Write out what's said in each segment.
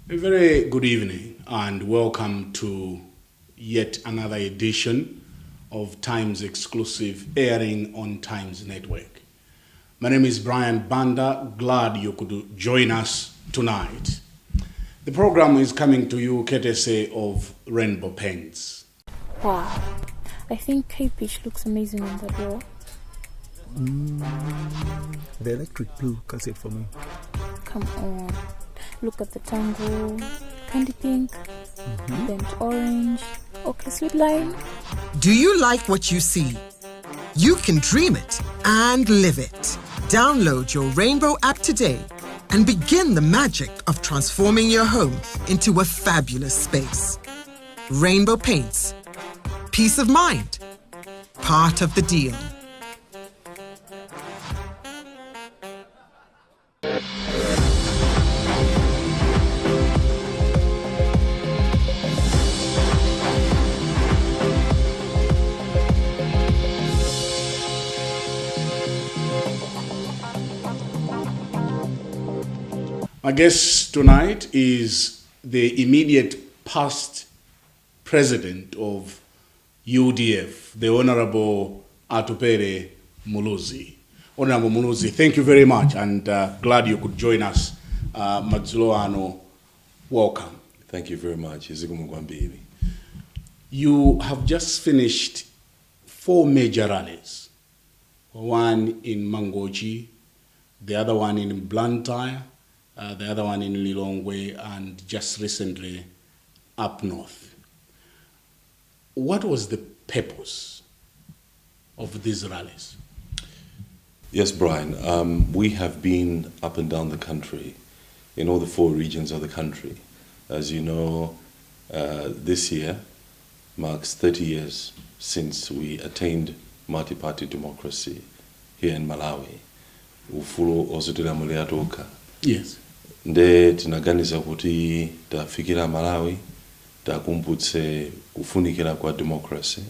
A very good evening and welcome to yet another edition of Times exclusive airing on Times Network. My name is Banda. Glad you could join us tonight. The program is coming to you courtesy of Rainbow Paints. Wow, I think Cape Beach looks amazing on that wall. The electric blue cuts it for me. Come on, look at the tango, candy pink, burnt orange, okay, sweet lime. Do you like what you see? You can dream it and live it. Download your Rainbow app today and begin the magic of transforming your home into a fabulous space. Rainbow Paints. Peace of mind. Part of the deal. My guest tonight is the immediate past president of UDF, the Honorable Atupele Muluzi. Honorable Muluzi, thank you very much and glad you could join us. Madzuloano, welcome. Thank you very much. You have just finished 4 major rallies. One in Mangochi, the other one in Blantyre, the other one in Lilongwe, and just recently up north. What was the purpose of these rallies? Yes, Brian. We have been up and down the country, in all the 4 regions of the country. As you know, this year marks 30 years since we attained multi-party democracy here in Malawi. Ufulu ozutila muliatoka. Yes. Nde tinaganiza kuti tafikira Malawi takumbutse kufunikira kwa democracy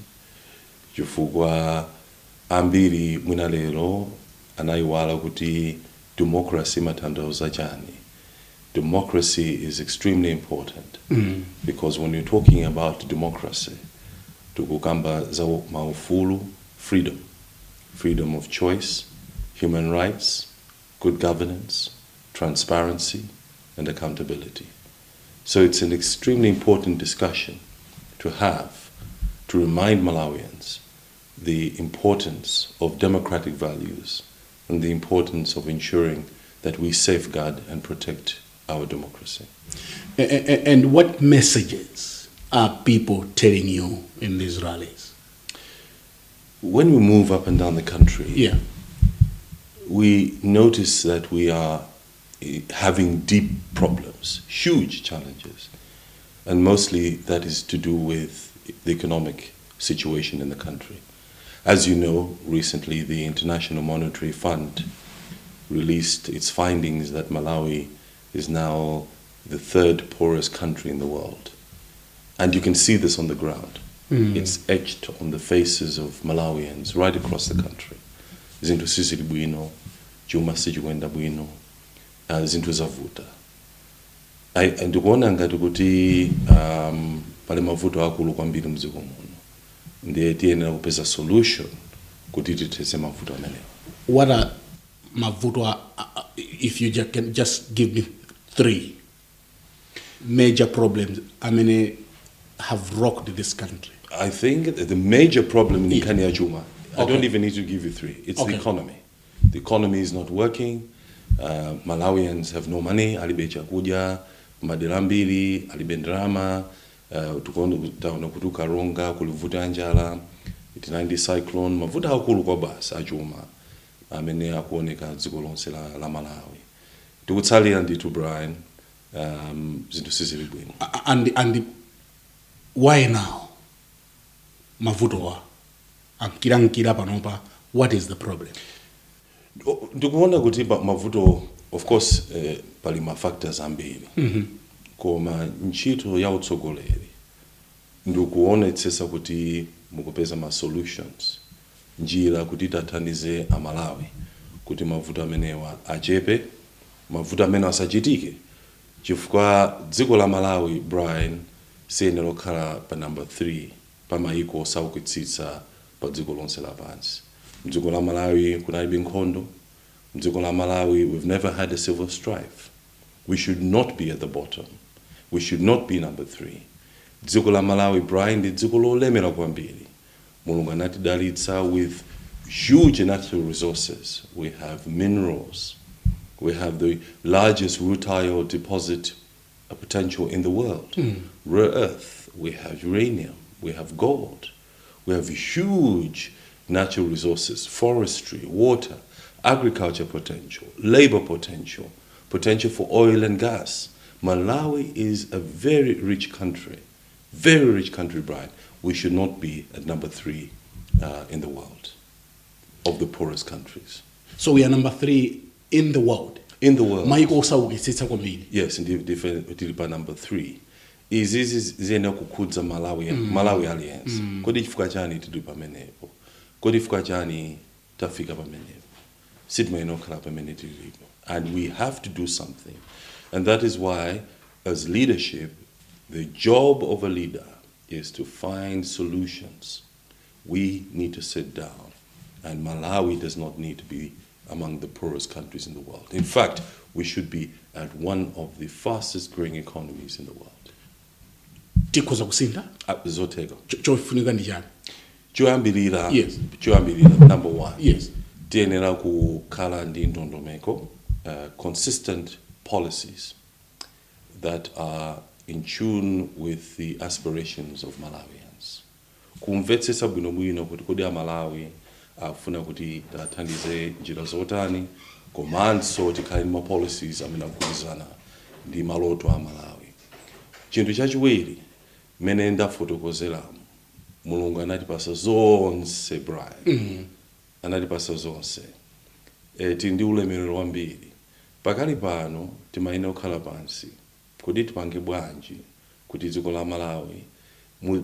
chifukwa ambiri mwina lero anayiwala kuti democracy matanthauza chani. Democracy is extremely important because when you're talking about democracy tukukamba za maufulu, freedom of choice, human rights, good governance, transparency, and accountability. So it's an extremely important discussion to have to remind Malawians the importance of democratic values and the importance of ensuring that we safeguard and protect our democracy. And what messages are people telling you in these rallies? When we move up and down the country, we notice that we are having deep problems, huge challenges, and mostly that is to do with the economic situation in the country. As you know, recently the International Monetary Fund released its findings that Malawi is now the 3rd poorest country in the world. And you can see this on the ground. It's etched on the faces of Malawians right across the country. Zinthu sizili bwino, chuma sichikuenda bwino, zinthu zavuta. Ndikuona ngati kuti pali mavuto akulu kwambiri mdziko muno. Ndiye tiyenera kupeza solution kuti tithetse mavuto amenewa. What are mavuto, if you can just give me 3 major problems, have rocked this country? I think the major problem in Kenya Juma, I don't even need to give you 3. It's the economy. The economy is not working. Malawians have no money. Alibe chakuja, madirambiri, alibe ndrama, tukono kutuka ronga, kulivuta njala, itinandi cyclone, mavuta hakulu kwa basi, ajuma. Akuoneka dziko lonse la Malawi. Tukutsalia nditu Brian, zinthu sizili bwino. And why now? Mavuto ankira panopa, what is the problem? Ndikuona kuti mavuto, of course, pali factors ambiri. Koma ntchito ya utsogoleri ndikuonetsetsa kuti mukupeza solutions, njira kuti tathandize Amalawi kuti mavuto amenewa achepe, mavuto amene asachitike chifukwa dziko la Malawi Brian siyenera kukhala pa number 3 pa maiko osaukitsitsa pa dziko lonse lapansi. Mdziko la Malawi kunalibe nkhondo. Mdziko la Malawi we've never had a civil strife. We should not be at the bottom. We should not be number 3. Dziko la Malawi Brian ndi dziko lolemera kwambiri. Mulungu anatidalitsa with huge natural resources. We have minerals. We have the largest rutile deposit potential in the world. Rare earth. We have uranium. We have gold. We have huge natural resources, forestry, water, agriculture potential, labor potential, potential for oil and gas. Malawi is a very rich country, Brian. We should not be at number 3 in the world of the poorest countries. So we are number 3 in the world. In the world. Maiko osaukitsitsa kwambiri. Yes, indeed, by number 3. Izizi ziyenda kukhudza Malawi alliance. Kodi chifukwa chani tidu pamenepo? Kodi chifukwa chani tafika pamenepo? Sitimene okhala pamene tilipo. And we have to do something. And that is why, as leadership, the job of a leader is to find solutions. We need to sit down. And Malawi does not need to be among the poorest countries in the world. In fact, we should be at one of the fastest growing economies in the world. Tikhoza kusinda? Zoteka. Chofunika ndi chani? Choyambirira. Yes. Choyambirira, number 1. Yes. Tiyenera kukhala ndi ndondomeko, consistent policies that are in tune with the aspirations of Malawians. Kumvetsetsa bwinobwino kuti kodi Malawi afuna kuti athandize njira zotani, komanso tikhale ndi policies amene akugwirizana ndi maloto a Malawi. Chinthu chachiwiri mene ndafotokozeramu, Mulungu anatipasa zonse Brian. Anatipasa zonse. Tindi ulemerero wambiri. Pakali pano timayenera kukhala pansi kuti tipange bwanji kuti dziko la Malawi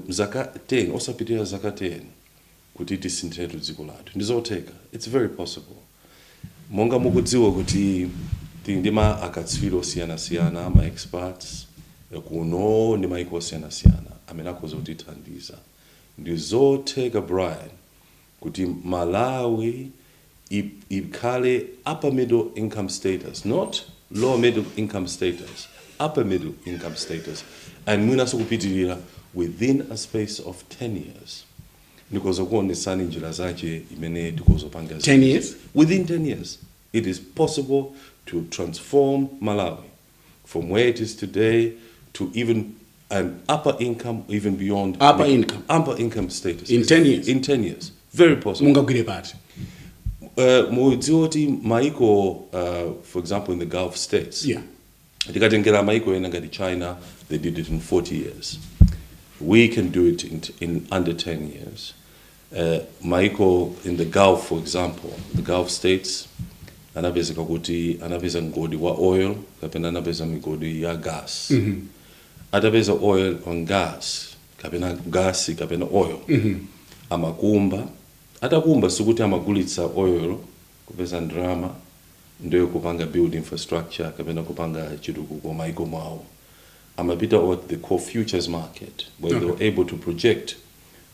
mzaka 10 osapitirira zaka 10 kuti tisinthe dziko lathu. Ndizoteka. It's very possible. Monga mukudziwa kuti tindi ma akatswiri osiyana-siyana, ma experts kuno ndi maiko osiyana-siyana amene akhoza kutithandiza. Ndizoteka Brian kuti Malawi ikhale upper middle income status, not lower middle income status, upper middle income status, and mwinaso kupitirira within a space of 10 years. Because okuonesani njira zache imene tikozopanga 10 years? Within 10 years, it is possible to transform Malawi from where it is today to even an upper income, even beyond upper income status. In 10 years? In 10 years. Very possible. Mungagwire pati. Mudzioti maiko, for example, in the Gulf states. Yeah. Tikatengera maiko ena ngati China, they did it in 40 years. We can do it in under 10 years. Maiko in the Gulf, for example, the Gulf states, anapeza mgodi wa oil, kapena anapeza mgodi ya gas. Atapeza oil on gas, kapena gas, kapena oil. Amakumba, atakumba sukuti amagulitsa oil, kupeza ndrama, ndio kupanga build infrastructure, kapena kupanga chiruku kwa maiko mao. Amapita what they call futures market, where they're able to project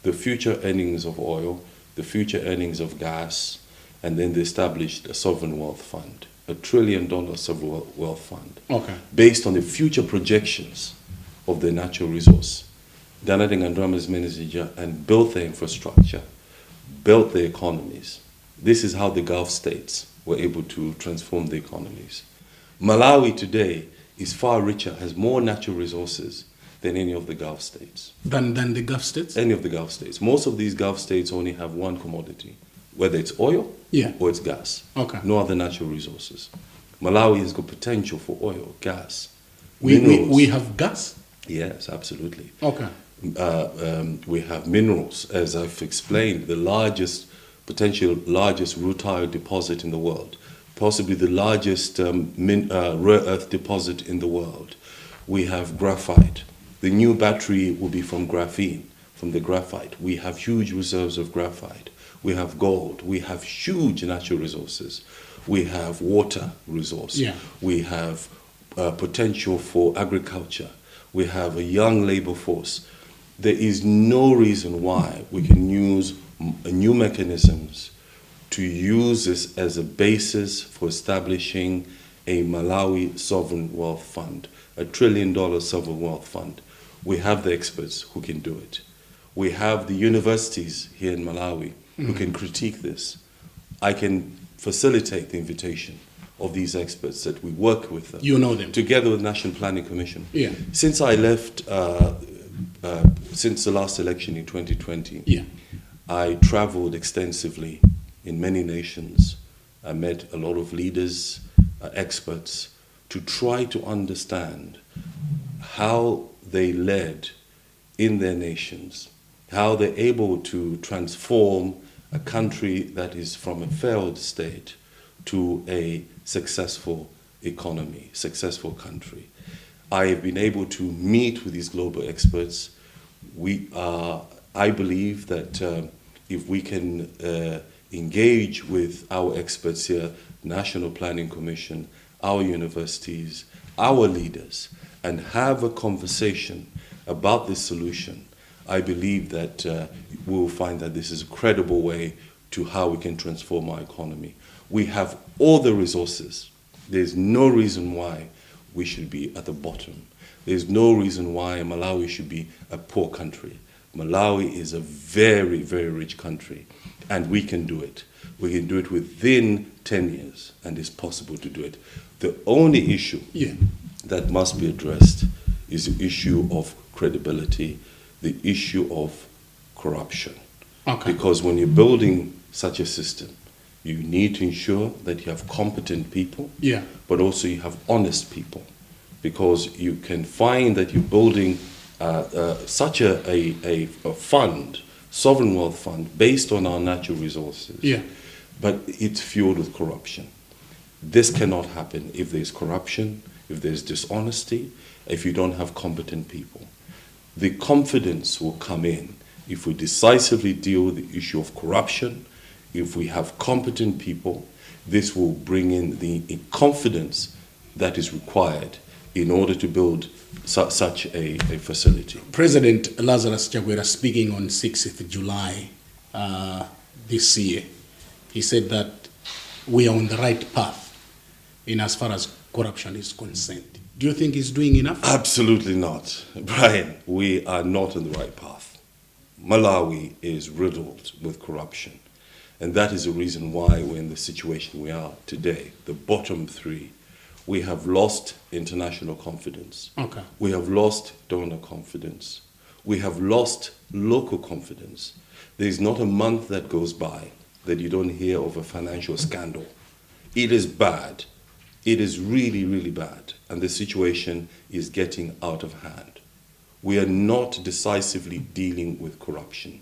the future earnings of oil, the future earnings of gas, and then they established a sovereign wealth fund, $1 trillion sovereign wealth fund, based on the future projections of the natural resource. Donating Andrama's manager and built the infrastructure, built the economies. This is how the Gulf states were able to transform the economies. Malawi today is far richer, has more natural resources than any of the Gulf states. Than the Gulf states? Any of the Gulf states. Most of these Gulf states only have one commodity, whether it's oil or it's gas. No other natural resources. Malawi has got potential for oil, gas. We have gas? Yes, absolutely. We have minerals, as I've explained, the largest rutile deposit in the world, possibly the largest rare earth deposit in the world. We have graphite. The new battery will be from graphene, from the graphite. We have huge reserves of graphite. We have gold. We have huge natural resources. We have water resource. We have potential for agriculture. We have a young labor force. There is no reason why we can use new mechanisms to use this as a basis for establishing a Malawi sovereign wealth fund, $1 trillion sovereign wealth fund. We have the experts who can do it. We have the universities here in Malawi who can critique this. I can facilitate the invitation of these experts that we work with them. You know them. Together with National Planning Commission. Yeah. Since I left, since the last election in 2020, yeah. I traveled extensively in many nations. I met a lot of leaders, experts, to try to understand how they led in their nations, how they're able to transform a country that is from a failed state to a successful economy, successful country. I have been able to meet with these global experts. I believe that if we can engage with our experts here, National Planning Commission, our universities, our leaders, and have a conversation about this solution, I believe that we will find that this is a credible way to how we can transform our economy. We have all the resources. There's no reason why we should be at the bottom. There's no reason why Malawi should be a poor country. Malawi is a very, very rich country, and we can do it. We can do it within 10 years, and it's possible to do it. The only issue that must be addressed is the issue of credibility, the issue of corruption. Okay. Because when you're building such a system, you need to ensure that you have competent people, but also you have honest people. Because you can find that you're building such a fund, sovereign wealth fund, based on our natural resources, but it's fueled with corruption. This cannot happen if there's corruption, if there's dishonesty, if you don't have competent people. The confidence will come in if we decisively deal with the issue of corruption. If we have competent people, this will bring in the confidence that is required in order to build such a facility. President Lazarus Chakwera, speaking on 6th July this year, he said that we are on the right path in as far as corruption is concerned. Do you think he's doing enough? Absolutely not. Brian, we are not on the right path. Malawi is riddled with corruption. And that is the reason why we're in the situation we are today. The bottom three. We have lost international confidence. Okay. We have lost donor confidence. We have lost local confidence. There's not a month that goes by that you don't hear of a financial scandal. It is bad. It is really, really bad. And the situation is getting out of hand. We are not decisively dealing with corruption.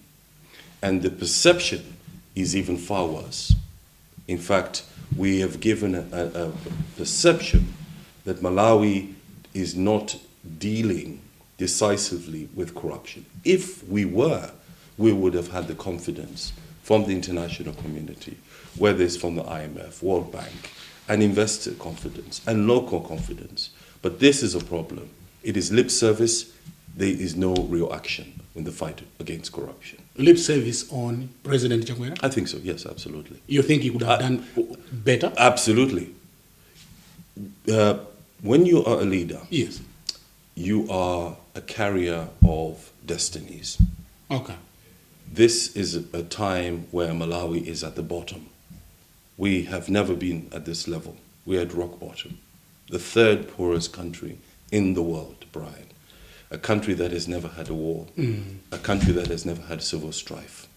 And the perception is even far worse. In fact, we have given a perception that Malawi is not dealing decisively with corruption. If we were, we would have had the confidence from the international community, whether it's from the IMF, World Bank, and investor confidence, and local confidence. But this is a problem. It is lip service. There is no real action in the fight against corruption. Lip service on President Chakwera? I think so, yes, absolutely. You think he would have done better? Absolutely. When you are a leader, yes, you are a carrier of destinies. Okay. This is a time where Malawi is at the bottom. We have never been at this level. We're at rock bottom. The third poorest country in the world, Brian. A country that has never had a war. A country that has never had civil strife.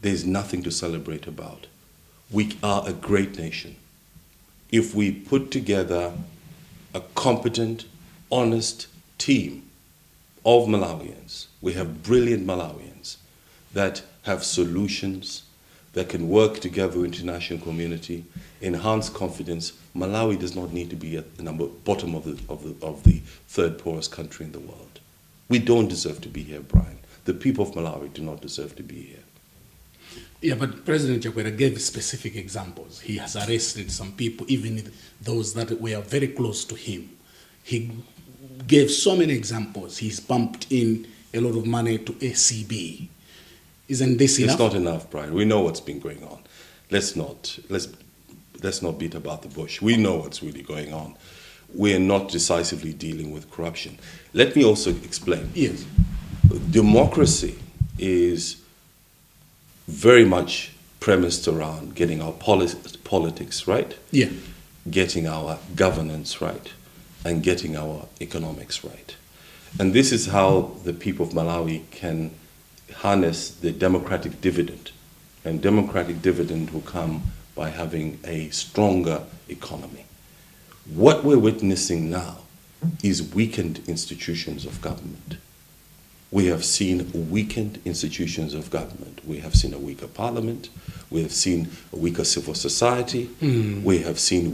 There's nothing to celebrate about. We are a great nation. If we put together a competent, honest team of Malawians, we have brilliant Malawians that have solutions, that can work together with the international community, enhance confidence. Malawi does not need to be at the bottom of the third poorest country in the world. We don't deserve to be here, Brian. The people of Malawi do not deserve to be here. Yeah, but President Chakwera gave specific examples. He has arrested some people, even those that were very close to him. He gave so many examples. He's pumped in a lot of money to ACB. Isn't this enough? It's not enough, Brian. We know what's been going on. Let's not beat about the bush. We know what's really going on. We are not decisively dealing with corruption. Let me also explain. Yes. Democracy is very much premised around getting our politics right, Yeah. getting our governance right, and getting our economics right. And this is how the people of Malawi can harness the democratic dividend. And democratic dividend will come by having a stronger economy. What we're witnessing now is weakened institutions of government. We have seen weakened institutions of government. We have seen a weaker parliament. We have seen a weaker civil society. We have seen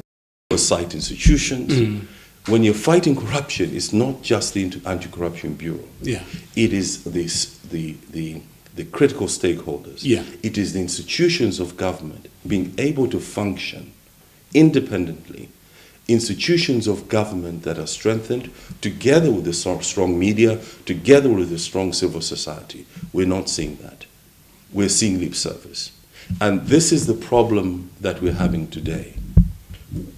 oversight institutions. When you're fighting corruption, it's not just the Anti-Corruption Bureau. Yeah. It is the critical stakeholders. Yeah. It is the institutions of government being able to function independently. Institutions of government that are strengthened together with the strong media, together with the strong civil society. We're not seeing that. We're seeing lip service. And this is the problem that we're having today.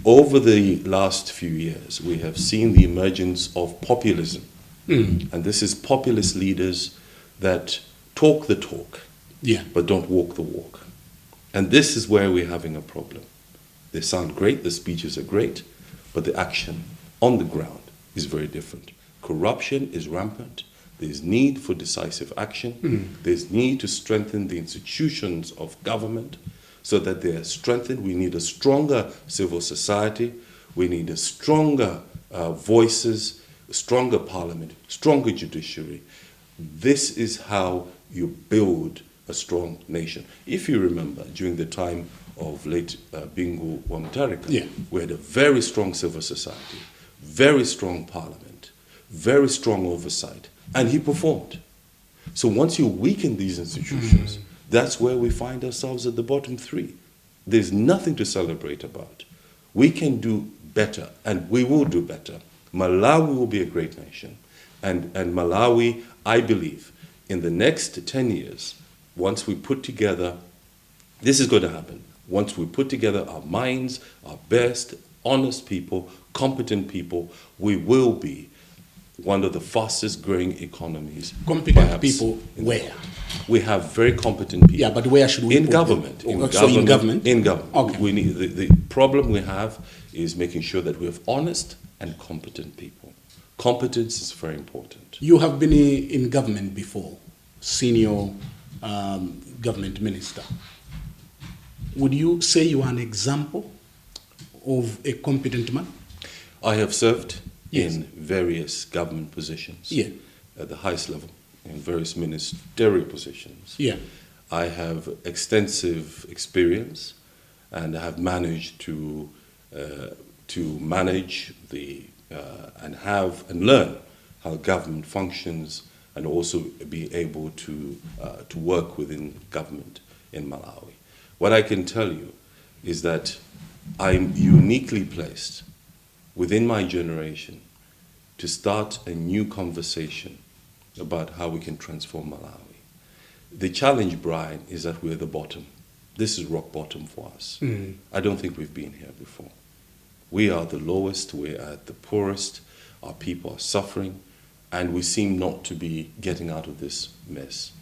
Over the last few years, we have seen the emergence of populism. And this is populist leaders that talk the talk, but don't walk the walk. And this is where we're having a problem. They sound great, the speeches are great, but the action on the ground is very different. Corruption is rampant. There's need for decisive action. There's need to strengthen the institutions of government so that they are strengthened. We need a stronger civil society. We need a stronger voices, a stronger parliament, stronger judiciary. This is how you build a strong nation. If you remember, during the time of late Bingu wa Mutharika, we had a very strong civil society, very strong parliament, very strong oversight, and he performed. So once you weaken these institutions, that's where we find ourselves at the bottom three. There's nothing to celebrate about. We can do better, and we will do better. Malawi will be a great nation. And Malawi, I believe, in the next 10 years, once we put together, this is going to happen, once we put together our minds, our best, honest people, competent people, we will be one of the fastest growing economies. Competent people where? We have very competent people. Yeah, but where should we in put government, them? in So government? in government? In government. Okay. We need, the problem we have is making sure that we have honest and competent people. Competence is very important. You have been in government before, senior government minister. Would you say you are an example of a competent man? I have served in various government positions at the highest level, in various ministerial positions. I have extensive experience, and I have managed to manage and learn how government functions, and also be able to work within government in Malawi. What I can tell you is that I'm uniquely placed within my generation to start a new conversation about how we can transform Malawi. The challenge, Brian, is that we're at the bottom. This is rock bottom for us. I don't think we've been here before. We are the lowest, we're at the poorest, our people are suffering, and we seem not to be getting out of this mess.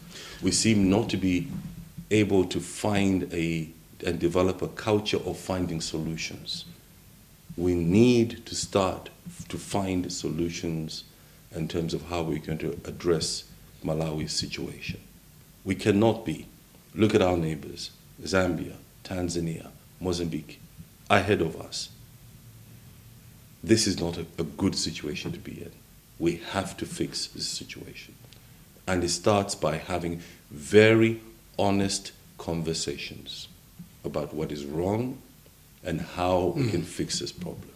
We seem not to be able to find and develop a culture of finding solutions. We need to start to find solutions in terms of how we're going to address Malawi's situation. We cannot be, look at our neighbors, Zambia, Tanzania, Mozambique, ahead of us. This is not a good situation to be in. We have to fix this situation. And it starts by having very honest conversations about what is wrong and how we can fix this problem.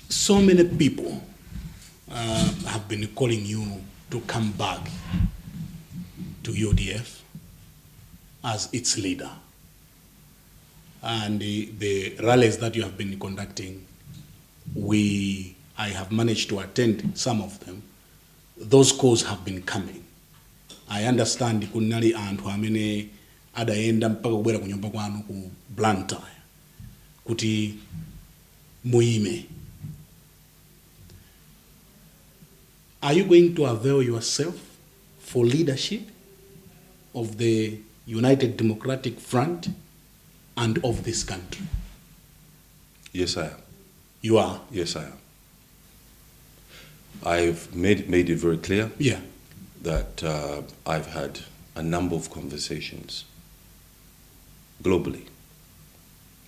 So many people have been calling you to come back to UDF as its leader. and the rallies that you have been conducting, I have managed to attend some of them. Those calls have been coming. I understand kunali anthu amene adayenda mpaka kubwera kunyumba kwanu ku Banda kuti muime. Are you going to avail yourself for leadership of the United Democratic Front and of this country? Yes, I am. You are? Yes, I am. I've made it very clear that I've had a number of conversations globally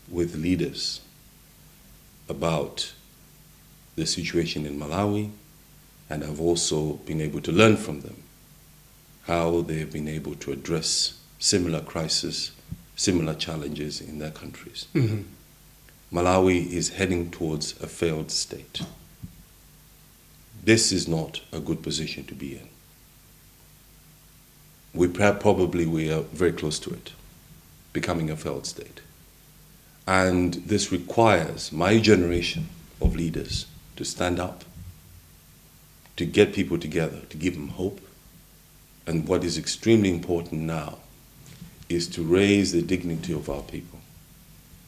with leaders about the situation in Malawi, and I've also been able to learn from them how they've been able to address similar crises, similar challenges in their countries. Mm-hmm. Malawi is heading towards a failed state. This is not a good position to be in. We are very close to it, becoming a failed state. And this requires my generation of leaders to stand up, to get people together, to give them hope. And what is extremely important now is to raise the dignity of our people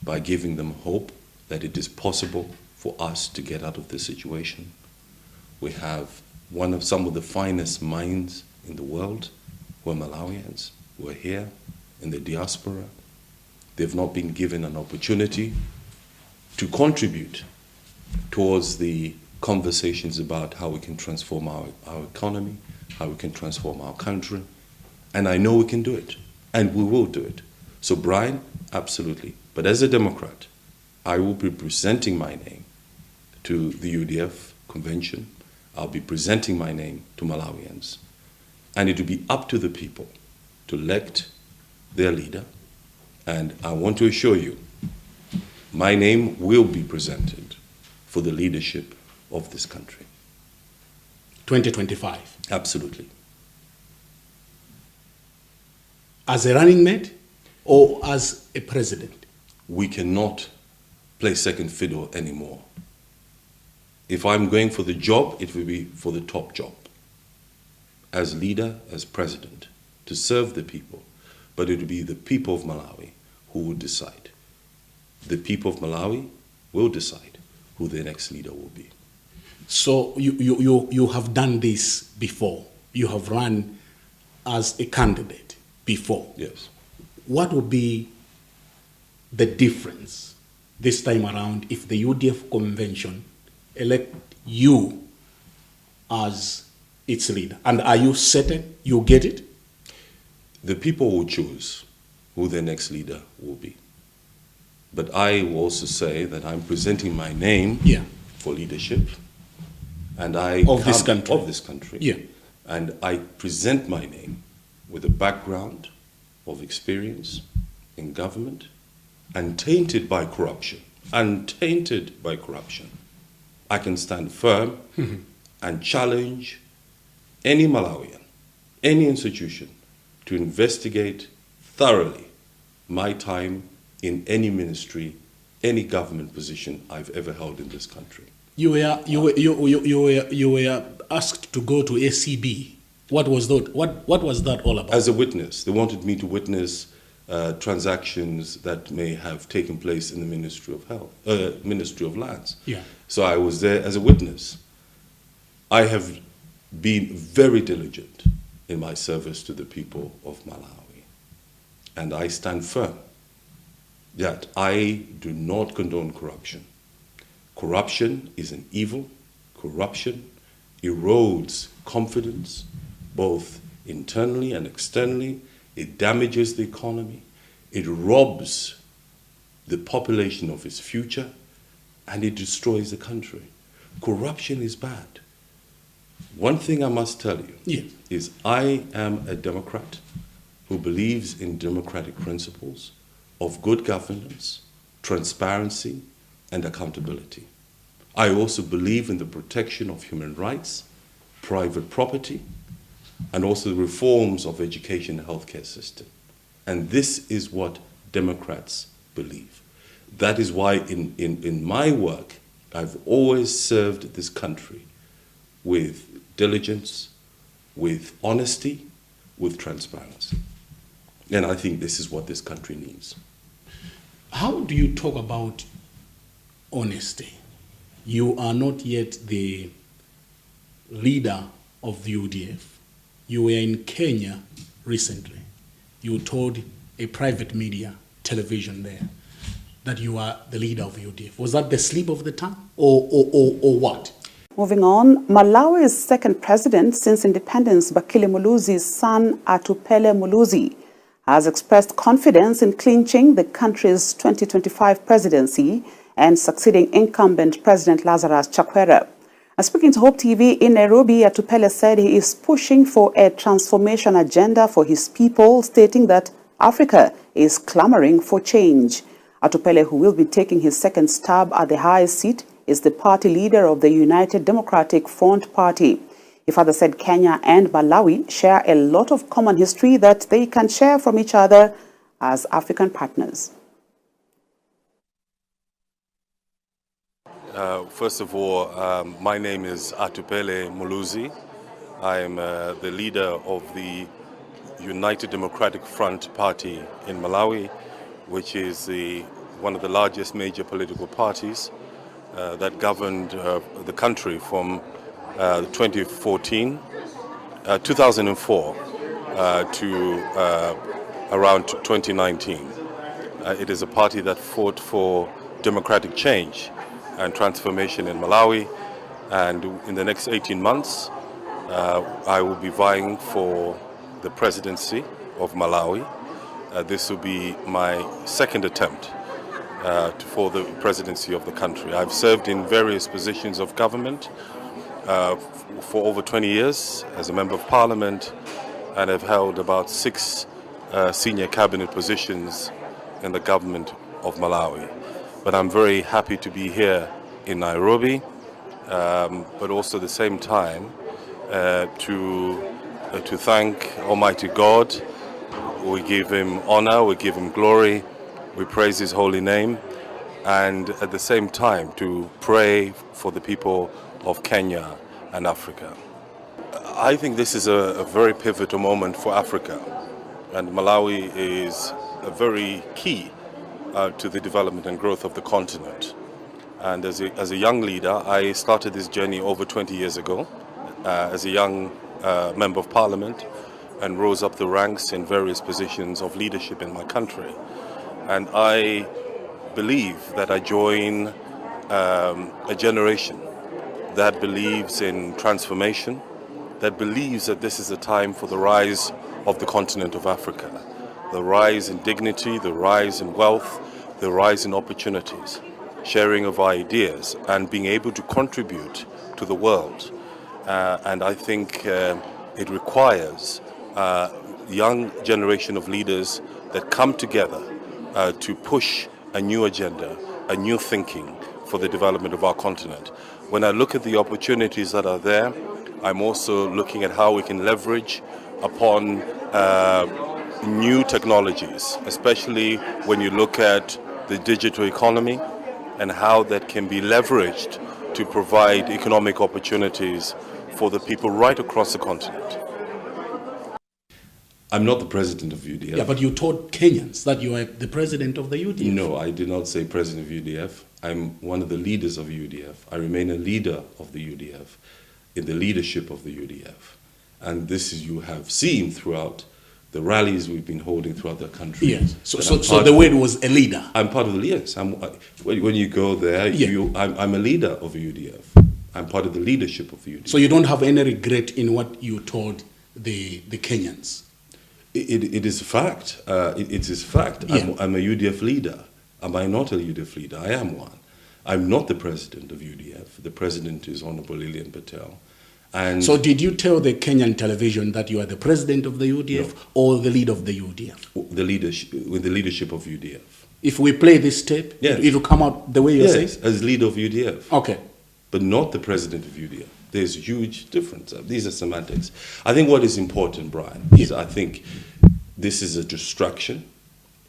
by giving them hope that it is possible for us to get out of this situation. We have some of the finest minds in the world who are Malawians, who are here in the diaspora. They've not been given an opportunity to contribute towards the conversations about how we can transform our economy, how we can transform our country. And I know we can do it, and we will do it. So Brian, absolutely. But as a Democrat, I will be presenting my name to the UDF convention. I'll be presenting my name to Malawians. And it will be up to the people to elect their leader. And I want to assure you, my name will be presented for the leadership of this country. 2025? Absolutely. As a running mate or as a president? We cannot play second fiddle anymore. If I'm going for the job, it will be for the top job. As leader, as president, to serve the people. But it will be the people of Malawi who will decide. The people of Malawi will decide who the next leader will be. So you have done this before. You have run as a candidate before. Yes. What would be the difference this time around if the UDF convention elect you as its leader? And are you certain you get it? The people will choose who their next leader will be. But I will also say that I'm presenting my name for leadership. And this country. Of this country. Yeah. And I present my name with a background of experience in government, untainted by corruption. Untainted by corruption. I can stand firm and challenge any Malawian, any institution, to investigate thoroughly my time in any ministry, any government position I've ever held in this country. You were asked to go to ACB. What was that? What was that all about? As a witness, they wanted me to witness transactions that may have taken place in the Ministry of Ministry of Lands. Yeah. So I was there as a witness. I have been very diligent in my service to the people of Malawi, and I stand firm that I do not condone corruption. Corruption is an evil. Corruption erodes confidence, both internally and externally. It damages the economy. It robs the population of its future, and it destroys the country. Corruption is bad. One thing I must tell you is I am a Democrat who believes in democratic principles of good governance, transparency, and accountability. I also believe in the protection of human rights, private property, and also the reforms of education and healthcare system. And this is what Democrats believe. That is why in my work, I've always served this country with diligence, with honesty, with transparency. And I think this is what this country needs. How do you talk about honesty? You are not yet the leader of the UDF. You were in Kenya recently. You told a private media, television there, that you are the leader of the UDF. Was that the slip of the tongue or what? Moving on, Malawi's second president since independence, Bakile Muluzi's son, Atupele Muluzi, has expressed confidence in clinching the country's 2025 presidency and succeeding incumbent President Lazarus Chakwera. Speaking to Hope TV in Nairobi, Atupele said he is pushing for a transformation agenda for his people, stating that Africa is clamoring for change. Atupele, who will be taking his second stab at the highest seat, is the party leader of the United Democratic Front Party. He further said Kenya and Malawi share a lot of common history that they can share from each other as African partners. First of all, my name is Atupele Muluzi. I am the leader of the United Democratic Front Party in Malawi, which is one of the largest major political parties that governed the country from 2004 to around 2019. It is a party that fought for democratic change and transformation in Malawi, and in the next 18 months I will be vying for the presidency of Malawi. This will be my second attempt for the presidency of the country. I've served in various positions of government for over 20 years as a member of parliament, and have held about 6 senior cabinet positions in the government of Malawi. But I'm very happy to be here in Nairobi, but also at the same time to thank Almighty God. We give Him honor, we give Him glory, we praise His holy name, and at the same time to pray for the people of Kenya and Africa. I think this is a very pivotal moment for Africa, and Malawi is a very key to the development and growth of the continent. And as a young leader, I started this journey over 20 years ago as a young member of parliament, and rose up the ranks in various positions of leadership in my country. And I believe that I join a generation that believes in transformation, that believes that this is a time for the rise of the continent of Africa, the rise in dignity, the rise in wealth, the rise in opportunities, sharing of ideas, and being able to contribute to the world. And I think it requires a young generation of leaders that come together to push a new agenda, a new thinking for the development of our continent. When I look at the opportunities that are there, I'm also looking at how we can leverage upon new technologies, especially when you look at the digital economy and how that can be leveraged to provide economic opportunities for the people right across the continent. I'm not the president of UDF. Yeah, but you told Kenyans that you are the president of the UDF. No, I did not say president of UDF. I'm one of the leaders of UDF. I remain a leader of the UDF, in the leadership of the UDF. And this is, you have seen throughout the rallies we've been holding throughout the country. Yes. So the word was a leader. I'm part of the leaders. When you go there, yeah. I'm a leader of UDF. I'm part of the leadership of the UDF. So you don't have any regret in what you told the Kenyans? It is a fact. It is a fact. Yeah. I'm a UDF leader. Am I not a UDF leader? I am one. I'm not the president of UDF. The president is Honorable Lilian Patel. And so did you tell the Kenyan television that you are the president of the UDF, no, or the leader of the UDF? With the leadership of UDF. If we play this tape, yes, it will come out the way you're saying? Yes, as leader of UDF. Okay. But not the president of UDF. There's a huge difference. These are semantics. I think what is important, Brian, is I think this is a distraction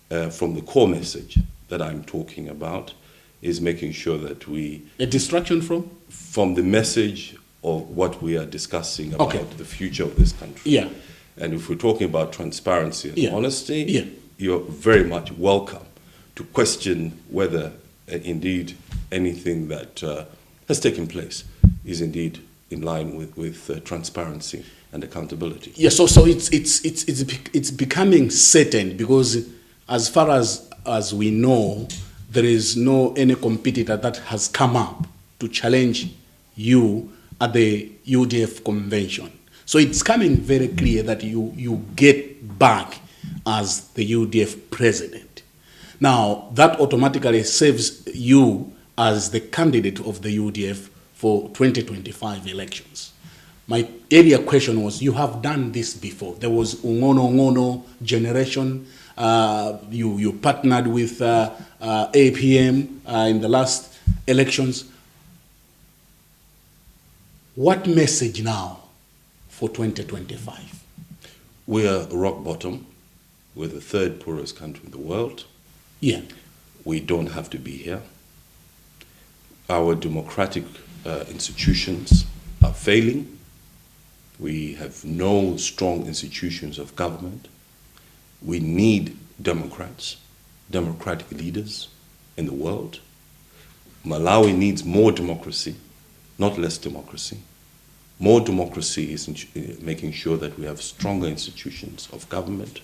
from the core message that I'm talking about is making sure that we... A distraction from? From the message of what we are discussing about the future of this country. Yeah. And if we're talking about transparency and honesty, you're very much welcome to question whether indeed anything that has taken place is indeed in line with transparency and accountability. Yeah, so it's becoming certain, because as far as we know, there is no any competitor that has come up to challenge you at the UDF convention. So it's coming very clear that you get back as the UDF president. Now, that automatically saves you as the candidate of the UDF for 2025 elections. My earlier question was, you have done this before. There was Ungono generation. You partnered with APM in the last elections. What message now for 2025? We are rock bottom. We're the third poorest country in the world. Yeah. We don't have to be here. Our democratic institutions are failing. We have no strong institutions of government. We need democrats, democratic leaders in the world. Malawi needs more democracy, not less democracy. More democracy is making sure that we have stronger institutions of government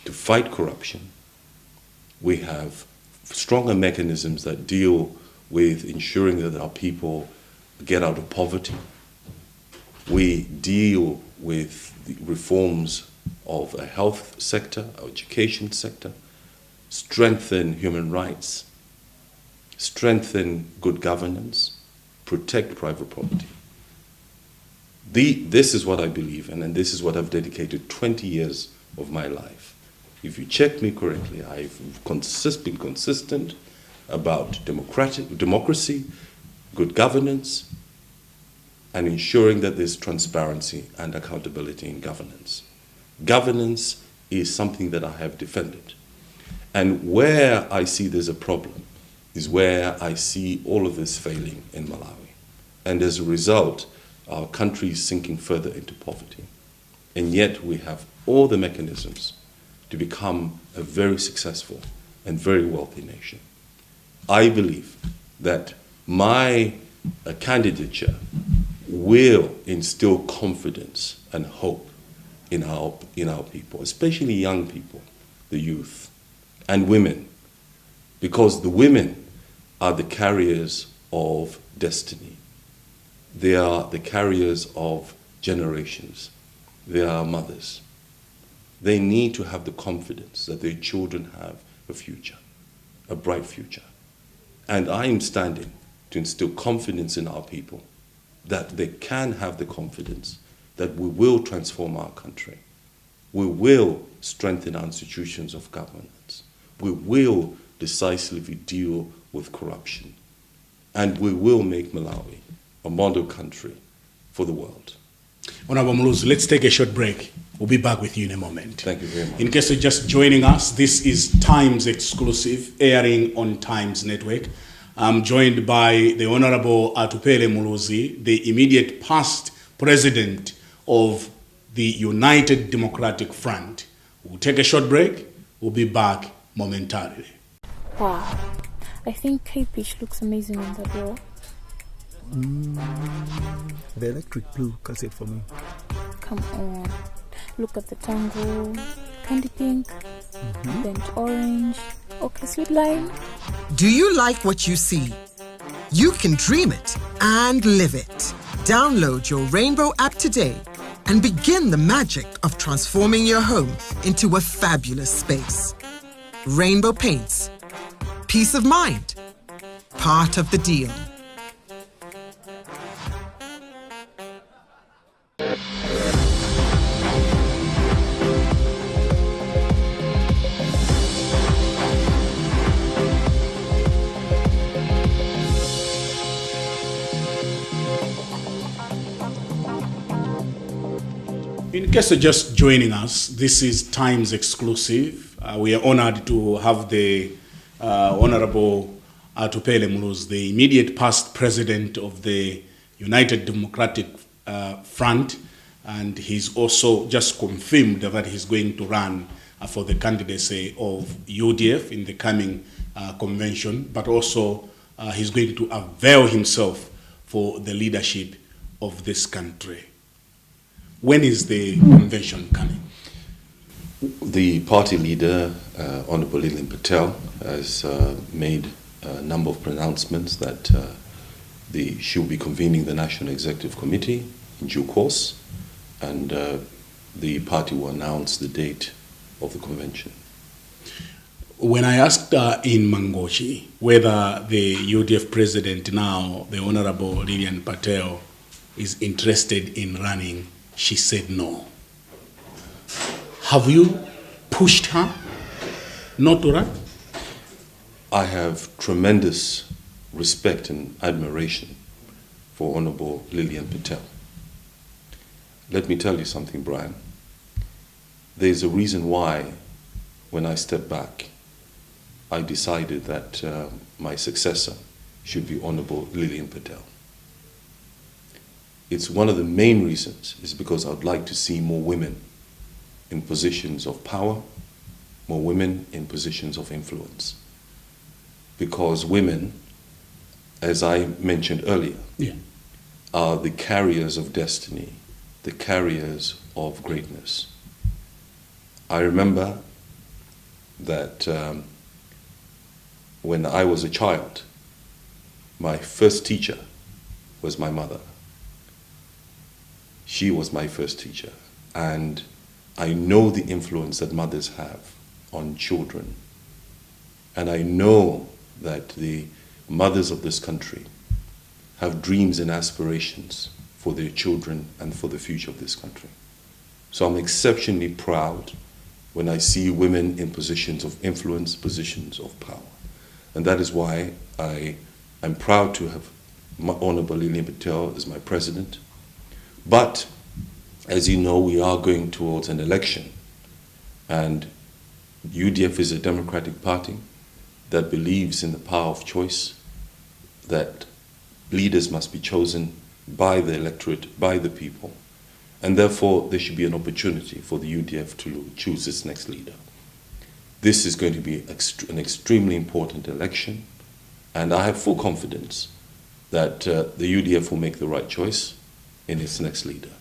to fight corruption. We have stronger mechanisms that deal with ensuring that our people get out of poverty. We deal with the reforms of a health sector, our education sector, strengthen human rights, strengthen good governance, protect private property. This is what I believe in, and this is what I've dedicated 20 years of my life. If you check me correctly, I've been consistent about democracy, good governance, and ensuring that there's transparency and accountability in governance. Governance is something that I have defended. And where I see there's a problem is where I see all of this failing in Malawi. And as a result, our country is sinking further into poverty. And yet we have all the mechanisms to become a very successful and very wealthy nation. I believe that my candidature will instill confidence and hope in our people, especially young people, the youth, and women, because the women are the carriers of destiny. They are the carriers of generations. They are mothers. They need to have the confidence that their children have a future, a bright future. And I am standing to instill confidence in our people, that they can have the confidence that we will transform our country. We will strengthen our institutions of governance. We will decisively deal with corruption. And we will make Malawi a model country for the world. Honorable Muluzi, let's take a short break. We'll be back with you in a moment. Thank you very much. In case you're just joining us, this is Times Exclusive, airing on Times Network. I'm joined by the Honorable Atupele Muluzi, the immediate past president of the United Democratic Front. We'll take a short break. We'll be back momentarily. Wow. I think K-Pitch looks amazing on that wall. The electric blue does it for me. Come on. Look at the tango, candy pink, bent orange, okay, sweet lime. Do you like what you see? You can dream it and live it. Download your Rainbow app today and begin the magic of transforming your home into a fabulous space. Rainbow Paints. Peace of mind. Part of the deal. In case you're just joining us, this is Times Exclusive. We are honored to have the Honorable Atupele Muluzi, the immediate past president of the United Democratic Front, and he's also just confirmed that he's going to run for the candidacy of UDF in the coming convention, but also he's going to avail himself for the leadership of this country. When is the convention coming? The party leader, Honorable Lilian Patel, has made a number of pronouncements that she will be convening the National Executive Committee in due course, and the party will announce the date of the convention. When I asked in Mangochi whether the UDF president now, the Honorable Lilian Patel, is interested in running, she said no. Have you pushed her not to run? I have tremendous respect and admiration for Honorable Lilian Patel. Let me tell you something, Brian. There's a reason why, when I stepped back, I decided that my successor should be Honorable Lilian Patel. It's one of the main reasons is because I would like to see more women in positions of power, more women in positions of influence. Because women, as I mentioned earlier, are the carriers of destiny, the carriers of greatness. I remember that when I was a child, my first teacher was my mother. She was my first teacher, and I know the influence that mothers have on children. And I know that the mothers of this country have dreams and aspirations for their children and for the future of this country. So I'm exceptionally proud when I see women in positions of influence, positions of power. And that is why I'm proud to have Honorable Lilian Patel as my president. But, as you know, we are going towards an election. And UDF is a democratic party that believes in the power of choice, that leaders must be chosen by the electorate, by the people. And therefore, there should be an opportunity for the UDF to choose its next leader. This is going to be an extremely important election, and I have full confidence that the UDF will make the right choice in its next leader.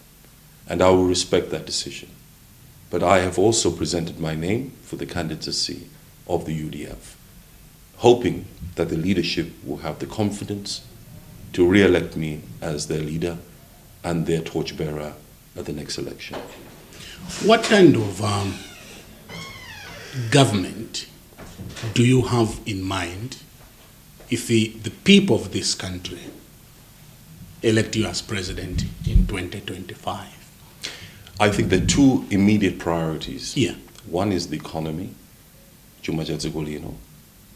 And I will respect that decision. But I have also presented my name for the candidacy of the UDF, hoping that the leadership will have the confidence to re-elect me as their leader and their torchbearer at the next election. What kind of government do you have in mind if the people of this country elect you as president in 2025? I think there are two immediate priorities. Yeah. One is the economy, chuma cha dziko.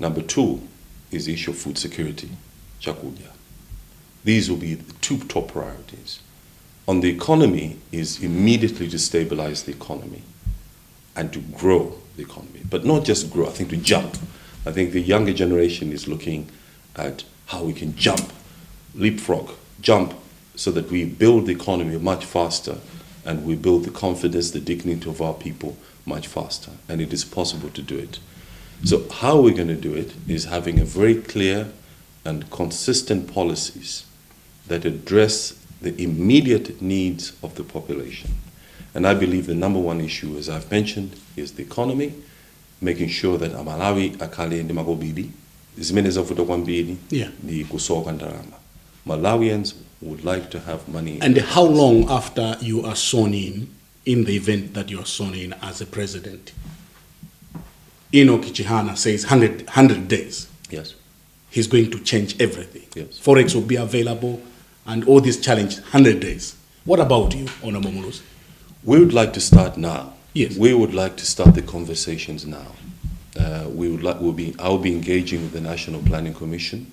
Number two is the issue of food security, chakudya. These will be the two top priorities. On the economy is immediately to stabilize the economy and to grow the economy. But not just grow, I think to jump. I think the younger generation is looking at how we can jump, leapfrog, jump, so that we build the economy much faster and we build the confidence, the dignity of our people much faster. And it is possible to do it. So how we're going to do it is having a very clear and consistent policies that address the immediate needs of the population. And I believe the number one issue, as I've mentioned, is the economy, making sure that amalawi akale ndi makobidi, zimene zavuta kwambiri, ndi kusoka ndalama. Malawians would like to have money. And how long after you are sworn in the event that you are sworn in as a president? Enoch Chihana says 100 days. Yes. He's going to change everything. Yes. Forex will be available and all these challenges, 100 days. What about you, Honorable Muluzi? We would like to start now. Yes. We would like to start the conversations now. I'll be engaging with the National Planning Commission.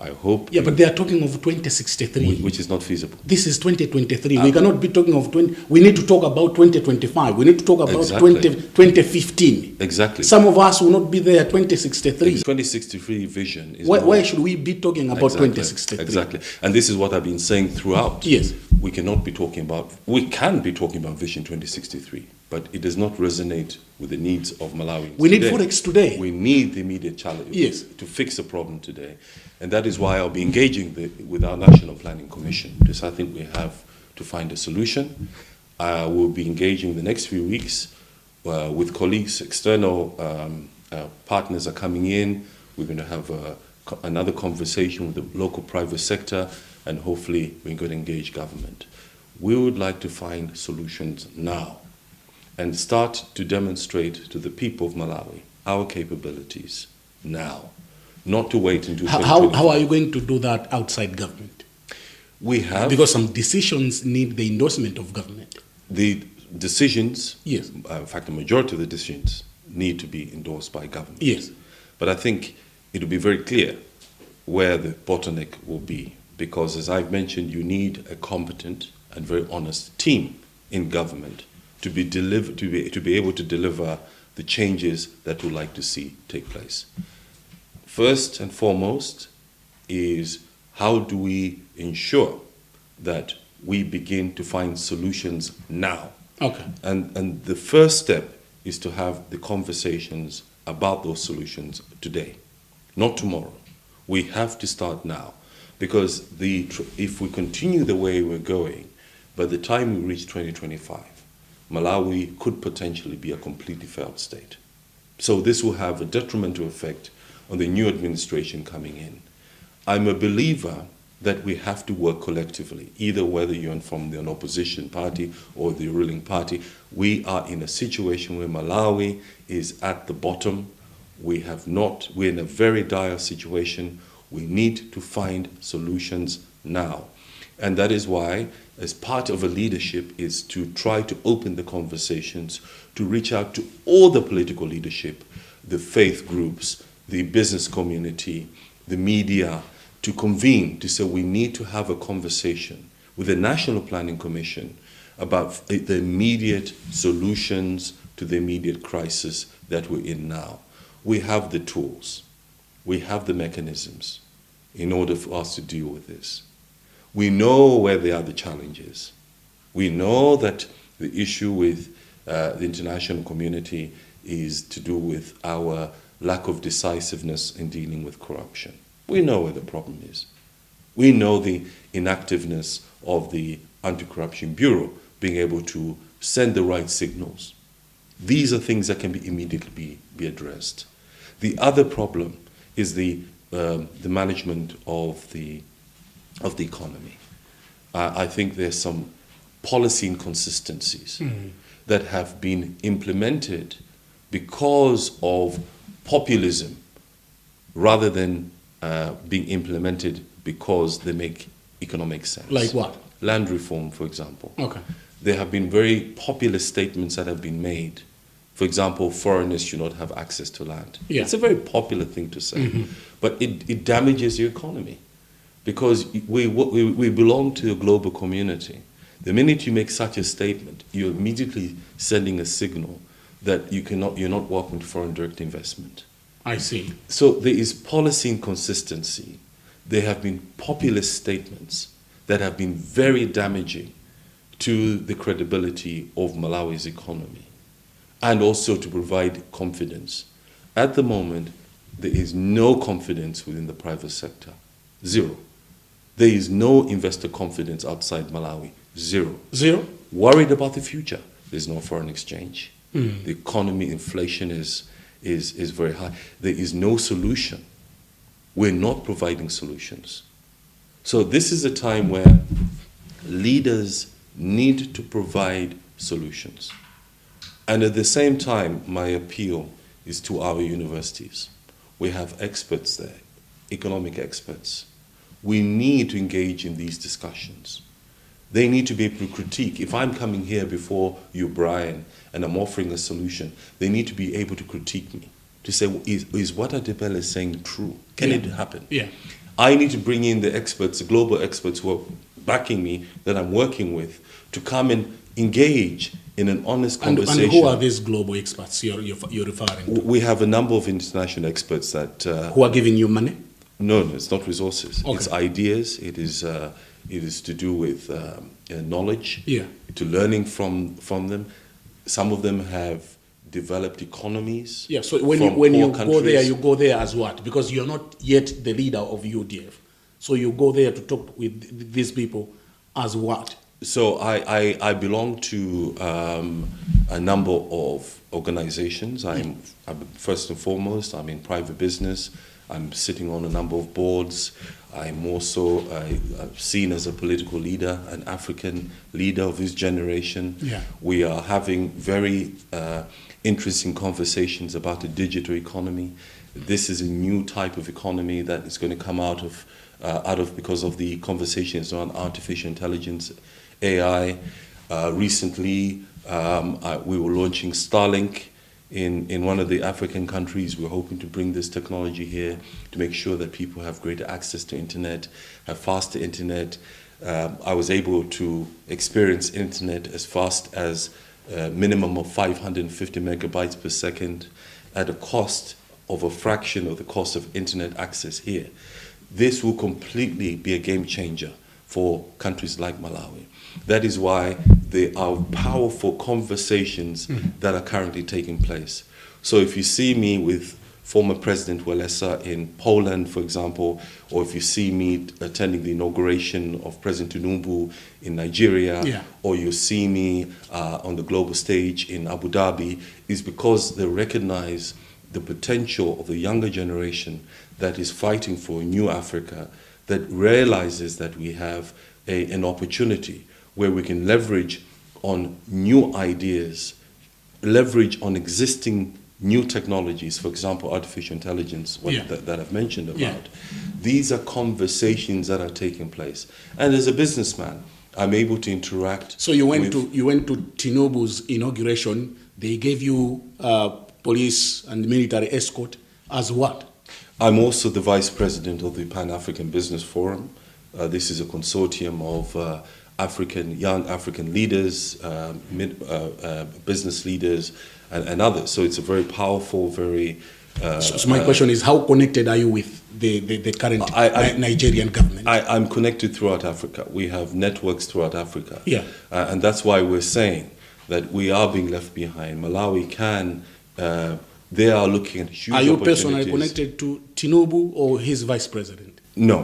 I hope. Yeah, but they are talking of 2063. Which is not feasible. This is 2023. We cannot be talking of 20. We need to talk about 2025. We need to talk about Exactly. 2015. Exactly. Some of us will not be there 2063. 2063 vision is Why should we be talking about 2063? Exactly. And this is what I've been saying throughout. Yes. We can be talking about Vision 2063, but it does not resonate with the needs of Malawi. We need Forex today. We need the immediate challenge to fix the problem today. And that is why I'll be engaging with our National Planning Commission, because I think we have to find a solution. We'll be engaging the next few weeks with colleagues. External partners are coming in. We're going to have another conversation with the local private sector, and hopefully we're going to engage government. We would like to find solutions now and start to demonstrate to the people of Malawi our capabilities now, not to wait until 2025. How are you going to do that outside government? We have... Because some decisions need the endorsement of government. The decisions, yes. In fact, the majority of the decisions need to be endorsed by government. Yes. But I think it will be very clear where the bottleneck will be, because as I've mentioned, you need a competent and very honest team in government to be able to deliver the changes that we'd like to see take place. First and foremost is, how do we ensure that we begin to find solutions now? Okay. And the first step is to have the conversations about those solutions today, not tomorrow. We have to start now, because if we continue the way we're going, by the time we reach 2025, Malawi could potentially be a completely failed state. So this will have a detrimental effect on the new administration coming in. I'm a believer that we have to work collectively, either whether you're from an opposition party or the ruling party. We are in a situation where Malawi is at the bottom. We're in a very dire situation. We need to find solutions now. And that is why, as part of a leadership, is to try to open the conversations, to reach out to all the political leadership, the faith groups, the business community, the media, to convene, to say we need to have a conversation with the National Planning Commission about the immediate solutions to the immediate crisis that we're in now. We have the tools, we have the mechanisms in order for us to deal with this. We know where there are the challenges. We know that the issue with the international community is to do with our lack of decisiveness in dealing with corruption. We know where the problem is. We know the inactiveness of the Anti-Corruption Bureau being able to send the right signals. These are things that can be immediately be addressed. The other problem is the management of the economy. I think there's some policy inconsistencies that have been implemented because of populism, rather than being implemented because they make economic sense. Like what? Land reform, for example. Okay. There have been very popular statements that have been made. For example, foreigners should not have access to land. Yeah. It's a very popular thing to say, but it damages the economy, because we belong to a global community. The minute you make such a statement, you're immediately sending a signal that you're not welcome to foreign direct investment. I see. So there is policy inconsistency. There have been populist statements that have been very damaging to the credibility of Malawi's economy, and also to provide confidence. At the moment, there is no confidence within the private sector. Zero. There is no investor confidence outside Malawi. Zero. Zero? Worried about the future. There's no foreign exchange. The economy, inflation is very high. There is no solution. We're not providing solutions. So this is a time where leaders need to provide solutions. And at the same time, my appeal is to our universities. We have experts there, economic experts. We need to engage in these discussions. They need to be able to critique. If I'm coming here before you, Brian, and I'm offering a solution, they need to be able to critique me, to say, is what atupele is saying true? Can it happen? Yeah. I need to bring in the experts, the global experts who are backing me, that I'm working with, to come and engage in an honest conversation. And who are these global experts you're referring to? We have a number of international experts that... who are giving you money? No, it's not resources. Okay. It's ideas. It is to do with knowledge, Yeah. to learning from them. Some of them have developed economies. Yeah, so when you go there, you go there as what? Because you're not yet the leader of UDF. So you go there to talk with these people as what? So I belong to a number of organizations. I'm first and foremost, I'm in private business. I'm sitting on a number of boards. I'm also seen as a political leader, an African leader of this generation. Yeah. We are having very interesting conversations about the digital economy. This is a new type of economy that is going to come out of because of the conversations on artificial intelligence, AI. Recently, we were launching Starlink in one of the African countries. We're hoping to bring this technology here to make sure that people have greater access to internet, have faster internet. I was able to experience internet as fast as a minimum of 550 megabytes per second at a cost of a fraction of the cost of internet access here. This will completely be a game changer for countries like Malawi. That is why there are powerful conversations that are currently taking place. So if you see me with former President Walesa in Poland, for example, or if you see me attending the inauguration of President Tinubu in Nigeria, yeah. or you see me on the global stage in Abu Dhabi, is because they recognize the potential of the younger generation that is fighting for a new Africa, that realizes that we have an opportunity where we can leverage on new ideas, leverage on existing new technologies, for example, artificial intelligence, that I've mentioned about. Yeah. These are conversations that are taking place. And as a businessman, I'm able to interact. So you went to Tinubu's inauguration. They gave you police and military escort as what? I'm also the vice president of the Pan-African Business Forum. This is a consortium of young African leaders, business leaders, and others. So it's a very powerful, very... So my question is, how connected are you with the current Nigerian government? I'm connected throughout Africa. We have networks throughout Africa. Yeah. And that's why we're saying that we are being left behind. Malawi can... they are looking at huge opportunities. Are you personally connected to Tinubu or his vice president? No,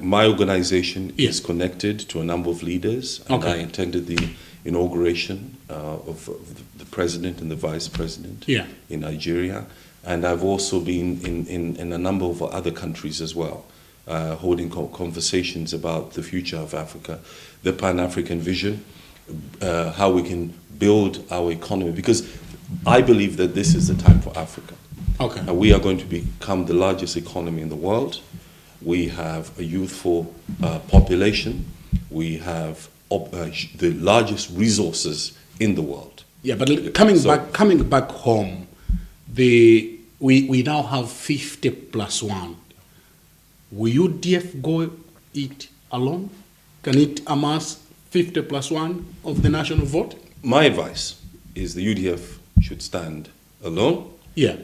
my organization is connected to a number of leaders, and I attended the inauguration of the president and the vice president in Nigeria, and I've also been in a number of other countries as well, holding conversations about the future of Africa, the Pan-African vision, how we can build our economy, because I believe that this is the time for Africa. Okay. We are going to become the largest economy in the world. We have a youthful population. We have the largest resources in the world. Yeah, but coming back home, we now have 50+1. Will UDF go it alone? Can it amass 50+1 of the national vote? My advice is the UDF should stand alone. Yeah.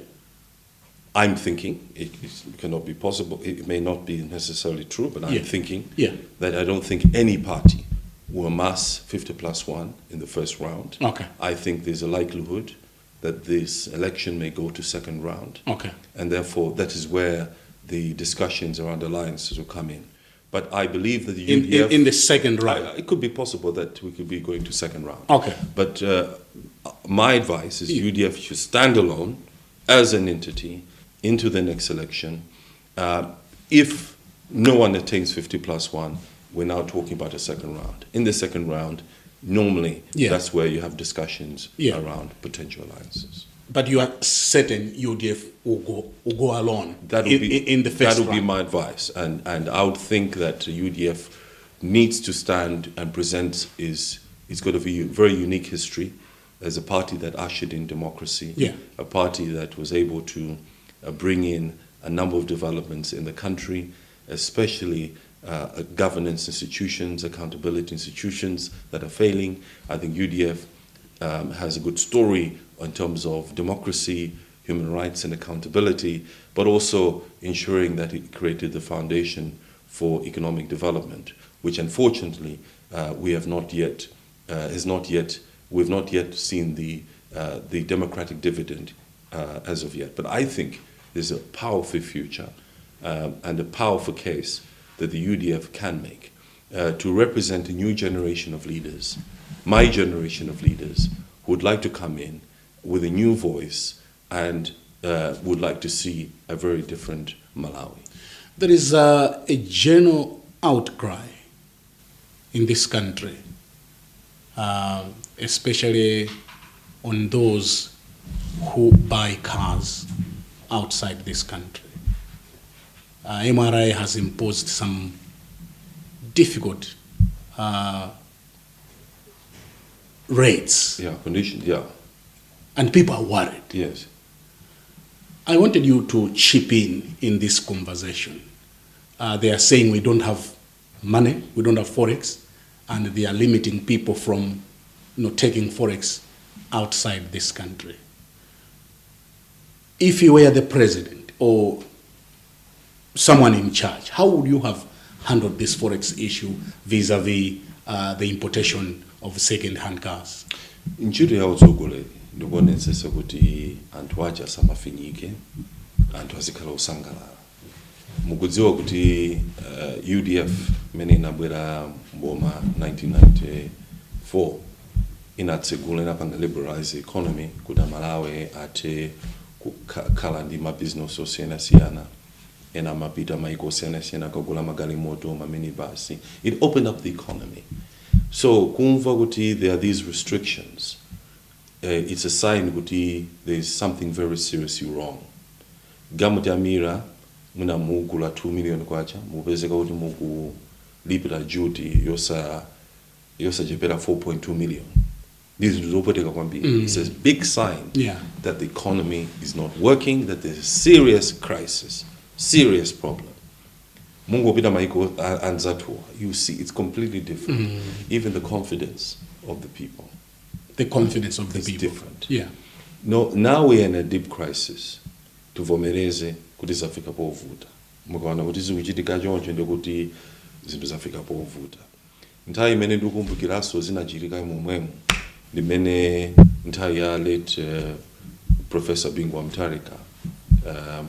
I'm thinking, it cannot be possible, it may not be necessarily true, but I'm thinking that I don't think any party will amass 50+1 in the first round. Okay. I think there's a likelihood that this election may go to second round. Okay. And therefore, that is where the discussions around alliances will come in. But I believe that the UDF... In the second round? It could be possible that we could be going to second round. Okay. But my advice is UDF should stand alone as an entity into the next election. If no one attains 50+1, we're now talking about a second round. In the second round, normally, that's where you have discussions around potential alliances. But you are certain UDF will go alone in the first round? That would be my advice. And I would think that UDF needs to stand and present it's got a very unique history as a party that ushered in democracy, a party that was able to bring in a number of developments in the country, especially governance institutions, accountability institutions that are failing. I think UDF has a good story in terms of democracy, human rights and accountability, but also ensuring that it created the foundation for economic development, which unfortunately we've not yet seen the democratic dividend as of yet. But I think there's a powerful future and a powerful case that the UDF can make to represent a new generation of leaders, my generation of leaders, who would like to come in with a new voice and would like to see a very different Malawi. There is a general outcry in this country, especially on those who buy cars outside this country. MRI has imposed some difficult rates. Yeah, conditions, yeah. And people are worried. Yes. I wanted you to chip in this conversation. They are saying we don't have money, we don't have Forex, and they are limiting people from taking Forex outside this country. If you were the president or someone in charge, how would you have handled this Forex issue vis-a-vis the importation of second-hand cars? Nchito ya utsogole ndikuonetsetsa kuti anthu aja samafinyike, anthu azikhala osangalala. Mukudziwa kuti UDF imene inabwera mboma 1994 inatsegula inapanga liberalize economy kuti Malawi athe kukhala ndi mabusiness osiyanasiyana ena mapita maiko osiyanasiyana akagula magalimoto, maminibus. It opened up the economy. So kumva kuti there are these restrictions, it's a sign kuti there is something very seriously wrong. Gamuti amira muna mugula 2 million kwacha, mupezeka kuti muku lipira duty yosa jepera 4.2 million. This is it's a big sign that the economy is not working, that there's a serious crisis, serious problem. Mungo pita maiko anzatua, you see it's completely different. Even the confidence of the people. The confidence of the people. It's different. Yeah. No, now we're in a deep crisis. Tuvomereze kuti zafika povuta. Mukaona kuti zikuchitika choncho ndikuti zinthu zafika povuta. Nthawi imene ndikumbukiraso zinachitika momwemo ndimene nthawi ya late Professor Bingwa Mtarika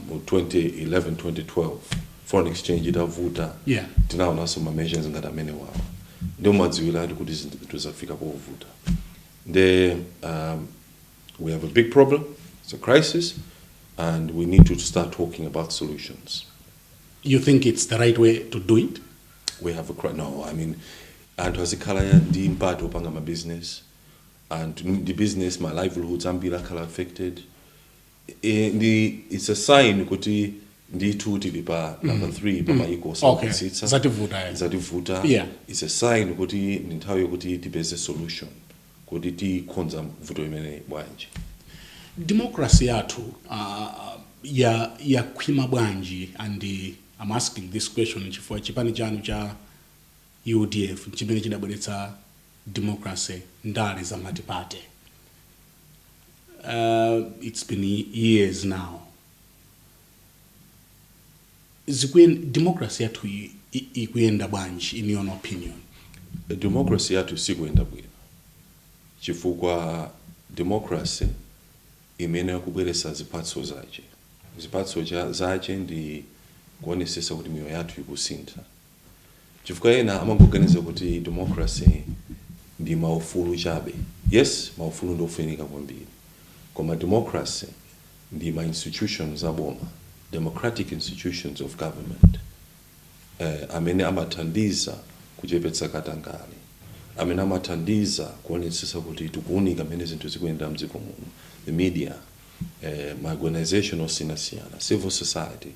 mu 2011-2012 foreign exchange itavuta. Yeah. Tinaona some measures ngati amene wawo. Ndio madziwira kuti zinthu zafika povuta. We have a big problem. It's a crisis. And we need to start talking about solutions. You think it's the right way to do it? We have no, I mean, and as a color, the impact of my business and the business, my livelihoods, I'm being affected. It's a sign kuti ndi two tilipa number 3 pa maiko sakutitsa zativuta. Yeah. It's a sign kuti nthawi kuti tipeze solution kuti tikonza vuto imene bwanji. Democracy yathu ya kwima bwanji, and I'm asking this question chifukwa chipani chanu cha UDF chimene chidabweretsa democracy ndale za matipate. It's been years now. Democracy yathu ikuyenda bwanji in your opinion? Democracy yathu sikuyenda bwino chifukwa democracy imene yakubweretsa zipatso zache. Zipatso zache ndi kuonesesa kuti miyoyo yathu ikusintha. Chifukwa ena amangoganiza kuti democracy ndi maufulu chabe. Yes, maufulu ndofunika kwambiri. Koma democracy ndi ma institutions aboma, democratic institutions of government. Amene amathandiza kuchepetsa katangale. Amene amathandiza kuonesesa kuti tikuunika amene zinthu zikuyenda mdziko muno. The media, my organization osiyana, civil society,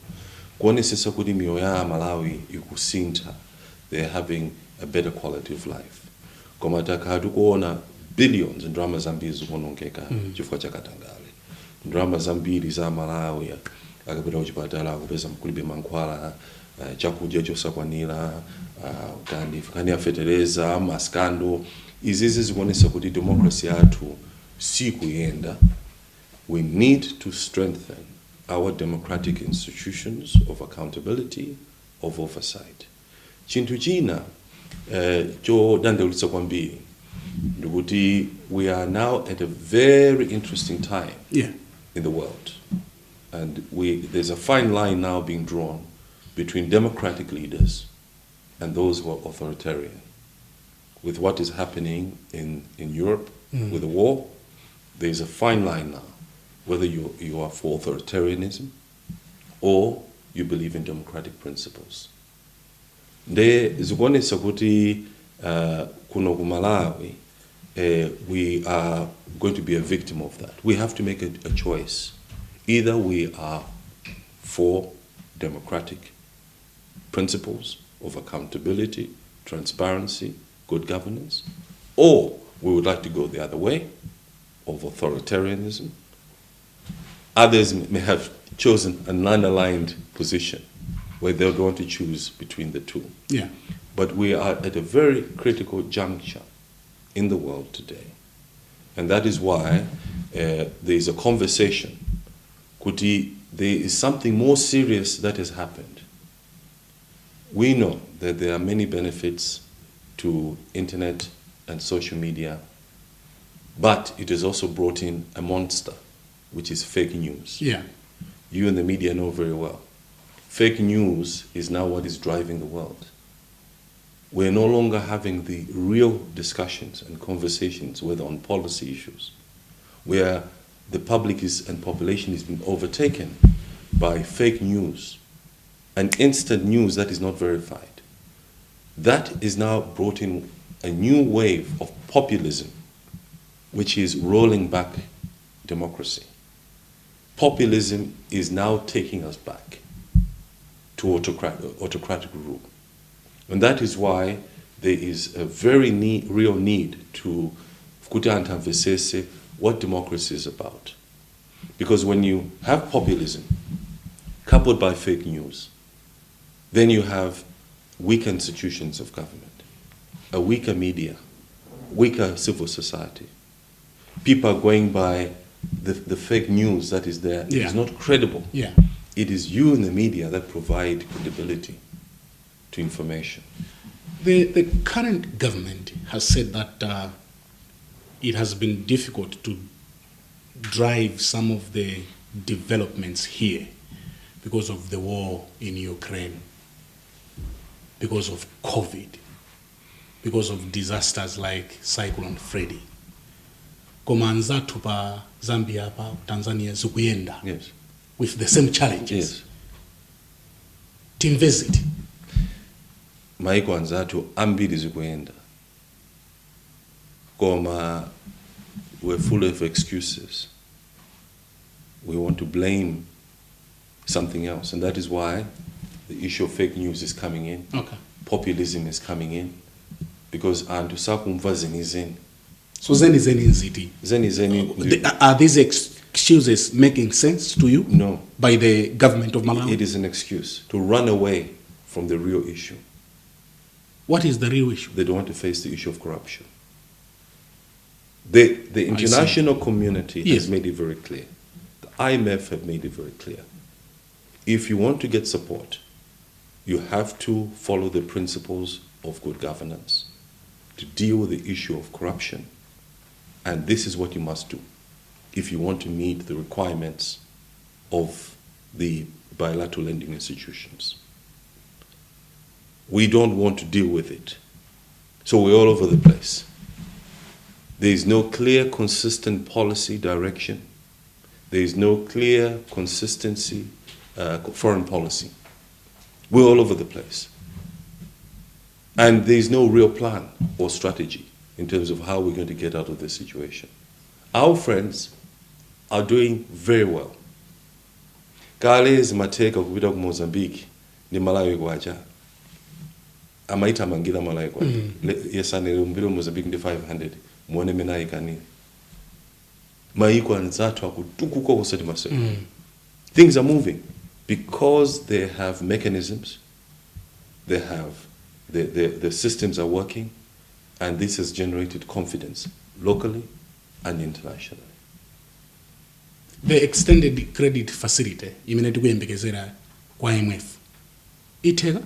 kuonesesa kuti miyoyo ya Malawi ikusintha, they're having a better quality of life. Koma takatu kuona billions in drama zambiri zikuonongeka chifukwa cha katangale. Drama zambiri za Malawi akapita kuchipatala akupeza kulibe mankhwala, chakudya chosakwanira kani afetereza maskando izizi zikuonesa kuti democracy yathu si kuyenda. We need to strengthen our democratic institutions of accountability, of oversight. Chinthu china chodandaulitsa kwambiri ndikuti we are now at a very interesting time in the world, and there's a fine line now being drawn between democratic leaders and those who are authoritarian. With what is happening in Europe with the war, there's a fine line now whether you are for authoritarianism or you believe in democratic principles. Zikuonesa kuti kuno ku Malawi we are going to be a victim of that. We have to make a choice. Either we are for democratic principles of accountability, transparency, good governance, or we would like to go the other way of authoritarianism. Others may have chosen an unaligned position where they would want to choose between the two. Yeah. But we are at a very critical juncture in the world today. And that is why there is a conversation. There is something more serious that has happened. We know that there are many benefits to internet and social media, but it has also brought in a monster, which is fake news. Yeah. You in the media know very well. Fake news is now what is driving the world. We're no longer having the real discussions and conversations, whether on policy issues, where the public and population is being overtaken by fake news and instant news that is not verified. That is now brought in a new wave of populism, which is rolling back democracy. Populism is now taking us back to autocratic rule. And that is why there is a very real need to kutantamvesese what democracy is about. Because when you have populism coupled by fake news, then you have weaker institutions of government, a weaker media, weaker civil society. People are going by the fake news that is there. Yeah. It is not credible. Yeah. It is you in the media that provide credibility to information. The current government has said that it has been difficult to drive some of the developments here because of the war in Ukraine, because of COVID, because of disasters like Cyclone Freddy. Komanza tupa Zambia pa Tanzania zikuyenda. Yes. With the same challenges. Yes. Tinvesiti. Maiko anzatu ambili zikuyenda. Koma we're full of excuses. We want to blame something else, and that is why the issue of fake news is coming in. Okay. Populism is coming in, because antu sakumva zenizeni. So zenizeni nziti. Zenizeni. Are these excuses making sense to you? No. By the government of Malawi? It is an excuse to run away from the real issue. What is the real issue? They don't want to face the issue of corruption. The international community has made it very clear. The IMF have made it very clear. If you want to get support, you have to follow the principles of good governance to deal with the issue of corruption. And this is what you must do if you want to meet the requirements of the bilateral lending institutions. We don't want to deal with it. So we're all over the place. There is no clear, consistent policy direction. There is no clear, consistency, foreign policy. We're all over the place. And there is no real plan or strategy in terms of how we're going to get out of this situation. Our friends are doing very well. Kale zimateka kupita ku Mozambique ni Malawi kwacha. Amaita mangira Malawi kwacha. Yesane mbilo Mozambique ndi 500. Muone mena ikani. Maiko anzatu akutukuko kusati maseko. Things are moving because they have mechanisms they have, the systems are working, and this has generated confidence locally and internationally. The extended credit facility imene tikuyembekezera kwa IMF iteka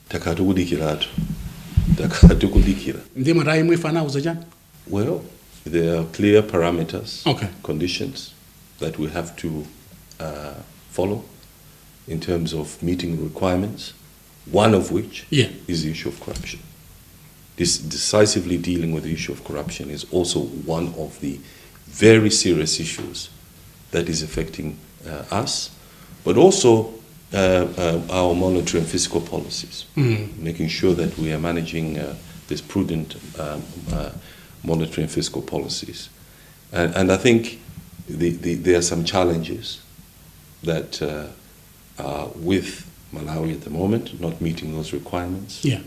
Takatukudikira. ndiye mati IMF anauza chani? Well, there are clear parameters, Okay. conditions that we have to follow in terms of meeting requirements, one of which is the issue of corruption. This decisively dealing with the issue of corruption is also one of the very serious issues that is affecting us, but also our monetary and fiscal policies, making sure that we are managing this prudent monetary and fiscal policies. And I think there are some challenges that are with Malawi at the moment, not meeting those requirements. Yeah.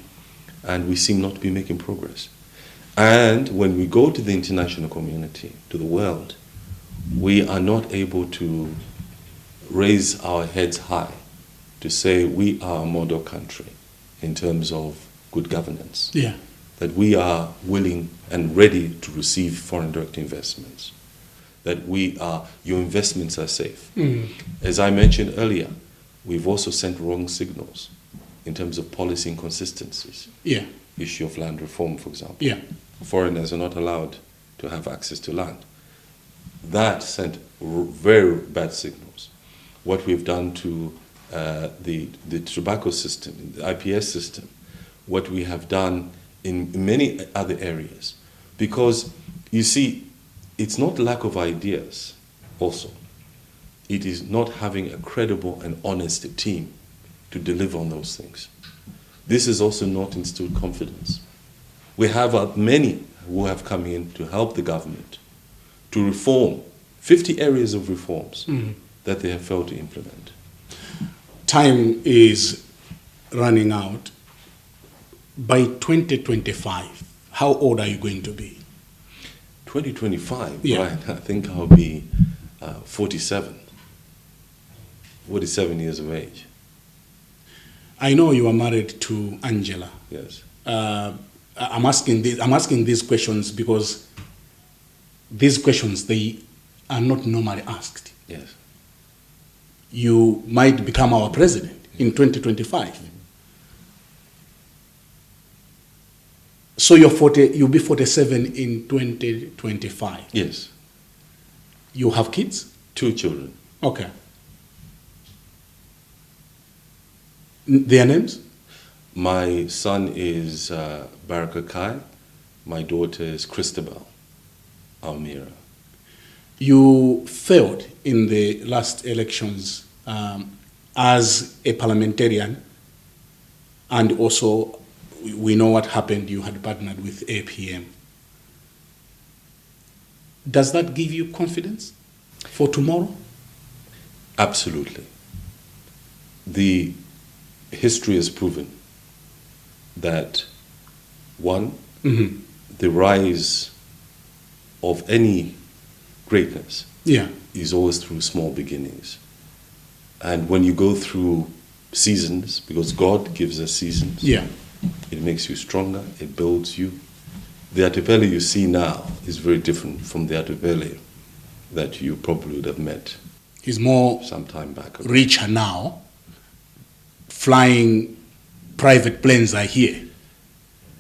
And we seem not to be making progress. And when we go to the international community, to the world, we are not able to raise our heads high to say we are a model country in terms of good governance. Yeah. That we are willing and ready to receive foreign direct investments. That your investments are safe. As I mentioned earlier, we've also sent wrong signals in terms of policy inconsistencies. Yeah. Issue of land reform, for example. Yeah. Foreigners are not allowed to have access to land. That sent very bad signals. What we've done to the tobacco system, the IPS system, what we have done in many other areas. Because, you see, it's not lack of ideas also. It is not having a credible and honest team to deliver on those things. This is also not instilled confidence. We have many who have come in to help the government to reform 50 areas of reforms that they have failed to implement. Time is running out. By 2025, how old are you going to be? 2025, yeah. Right, I think I'll be 47 years of age. I know you are married to Angela. Yes. I'm asking these questions because these questions, they are not normally asked. Yes. You might become our president in 2025. So you'll be 47 in 2025. Yes. You have kids? 2 children. Okay. Their names? My son is Baraka Kai. My daughter is Christabel Almira. You failed in the last elections as a parliamentarian, and also we know what happened. You had partnered with APM. Does that give you confidence for tomorrow? Absolutely. The history has proven that, one, the rise of any greatness is always through small beginnings. And when you go through seasons, because God gives us seasons, it makes you stronger, it builds you. The atupele you see now is very different from the atupele that you probably would have met. He's more some time back ago. Richer now, flying private planes, I hear.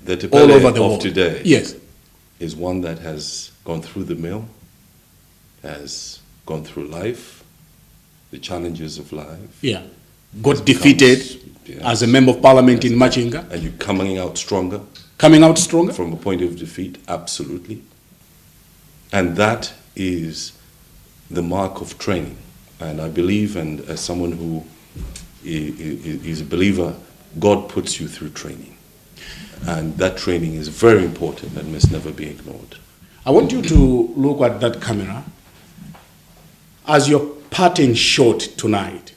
The atupele all over the of world today yes. is one that has gone through the mill, has gone through life, the challenges of life. Yeah. Got defeated as a member of parliament in Machinga. And you're coming out stronger. Coming out stronger? From a point of defeat, absolutely. And that is the mark of training. And I believe, and as someone who is a believer, God puts you through training. And that training is very important and must never be ignored. I want you to look at that camera as your parting shot tonight.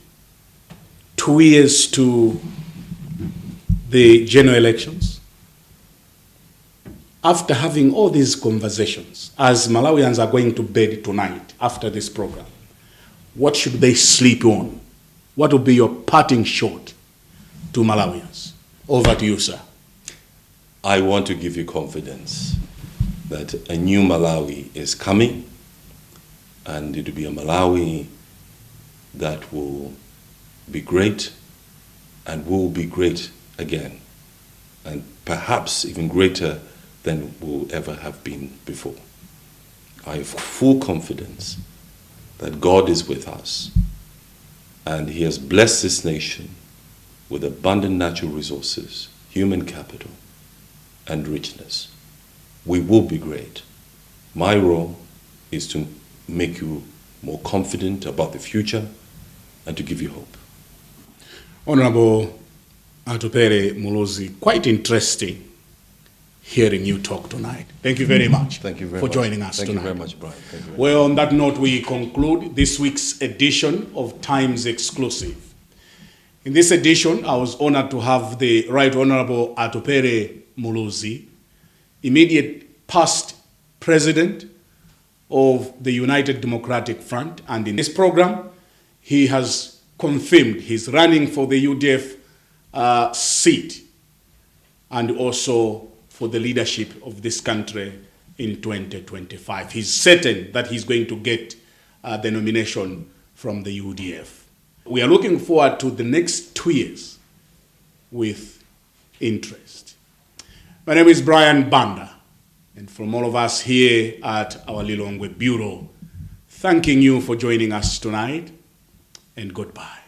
2 years to the general elections. After having all these conversations, as Malawians are going to bed tonight after this program, what should they sleep on? What will be your parting shot to Malawians? Over to you, sir. I want to give you confidence that a new Malawi is coming, and it will be a Malawi that will be great and will be great again, and perhaps even greater than will ever have been before. I have full confidence that God is with us, and He has blessed this nation with abundant natural resources, human capital, and richness. We will be great. My role is to make you more confident about the future and to give you hope. Honorable Atupele Muluzi, quite interesting hearing you talk tonight. Thank you very much. Thank you very for much. Joining us Thank tonight. you very much, Brian. Thank you very well, on that note, we conclude this week's edition of Times Exclusive. In this edition, I was honored to have the Right Honorable Atupele Muluzi, immediate past president of the United Democratic Front, and in this program, he has confirmed he's running for the UDF seat and also for the leadership of this country in 2025. He's certain that he's going to get the nomination from the UDF. We are looking forward to the next 2 years with interest. My name is Brian Banda, and from all of us here at our Lilongwe Bureau, thanking you for joining us tonight, and goodbye.